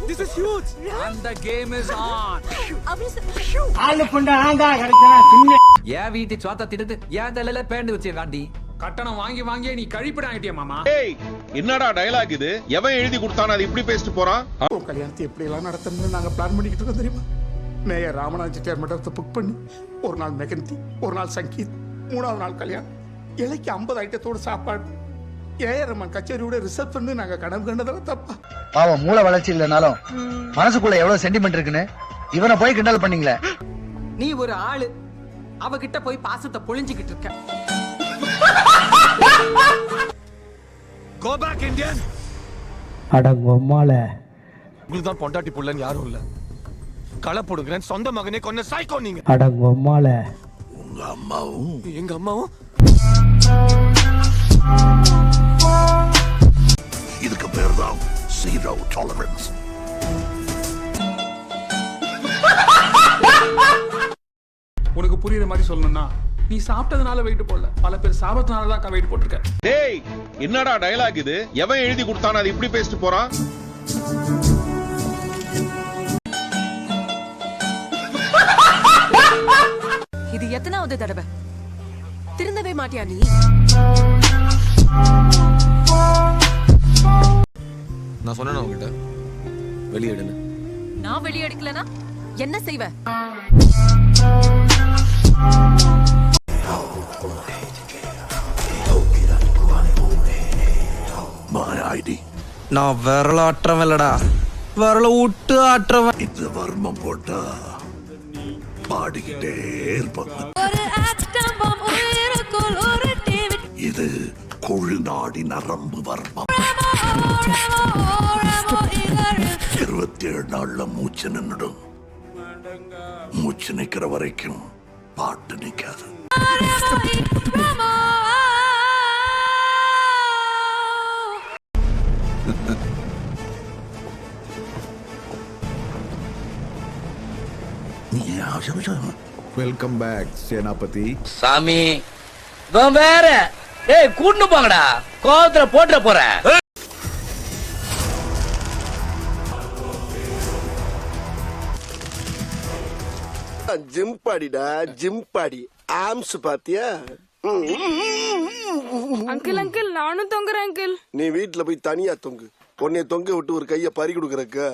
This is huge. And the game is on. ஆளு கொண்ட ஆங்கா கிடைச்சா சின்ன ஏன் வீட்டு சோத்த திடுது ஏன் தலையில பேண்டு வச்சிருக்காண்டி கட்டணம் வாங்கி வாங்கி நீ கழிப்பிட ஆயிட்டியா மாமா? ஏய் என்னடா டயலாக் இது? எவன் எழுதி கொடுத்தானே அது இப்படி பேசிட்டு போறான்? கல்யாணத்தை எப்படி எல்லாம் நடத்தணும்னு நாங்க பிளான் பண்ணிக்கிட்டு இருக்கோம் தெரியுமா? மேயர் ராமநாத் செட்டியார் மண்டபத்தை புக் பண்ணி ஒரு நாள் மெகந்தி, ஒரு நாள் சங்கீத், 3ஆவது நாள் கல்யாணம், இலைக்கு 50 ஐட்டத்தோட சாப்பாடு, ஏஆர்எம் கச்சேரியோட ரிசப்ஷன் நாங்க கனவு கண்டதெல்லாம் தப்பா? பாவம் மூளை வளர்ச்சி இல்லனாலும் மனசுக்குள்ள எவ்வளவு சென்டிமெண்ட் இருக்குன்னு இவனை போய் கிண்டல் பண்ணீங்களே. நீ ஒரு ஆளு, அவகிட்ட போய் பாசத்தை பொழிஞ்சுக்கிட்டு இருக்க. Go back Indian. அடங்கொம்மால உங்களுக்கு தான் பொண்டாட்டி புள்ளன்னு யாரும் இல்ல. களை போடுங்கறேன் சொந்த மகனே கொன்ன சைக்கோ நீங்க. அடங்கொம்மால உங்க அம்மாவும் எங்க அம்மாவும் இதுக்கு பேர் தான் ஜீரோ டாலரன்ஸ். உனக்கு புரியுற மாதிரி சொல்லணும்னா நீ சாப்பிட்டதுனால வெயிட் போடல, பல பேர் சாப்பிட்டதுனால தான் வெயிட் போட்டிருக்க. டேய் என்னடா டயலாக் இது? எவன் எழுதி கொடுத்தானே அது இப்படி பேசிட்டு போறான்? இது எத்தனாவது தடவை? திருந்தவே மாட்டியா நீ? நான் சொன்னேன் உங்ககிட்ட வெளியேடுன்னு. நான் வெளியெடுக்கலனா என்ன செய்வ? My ID. நான் விரல ஆற்றவன் இல்லடா, விரல விட்டு ஆற்றவன். இது வர்மம் போட்டா பாடிக்கிட்டே இருப்பாங்க. இது கொழுநாடி நரம்பு வர்மம். 27 நாள்ல மூச்சு நின்னுடும். மூச்சு நிக்கிற வரைக்கும் பாட்டு நிக்காது. Welcome back Senapathi. சாமி வேற ஏய் கூட்டு போங்கடா, கோவத்துல போட்டுற போற. ஜிம் பாடிடா, ஜிம் பாடி. ஆம்ஸ் பாத்தியா? அங்கிள் அங்கிள் நானும் தொங்குறேன் அங்கிள். நீ வீட்டுல போய் தனியா தொங்கு. உன்னைய தொங்க விட்டு ஒரு கைய பறி கொடுக்கறக்க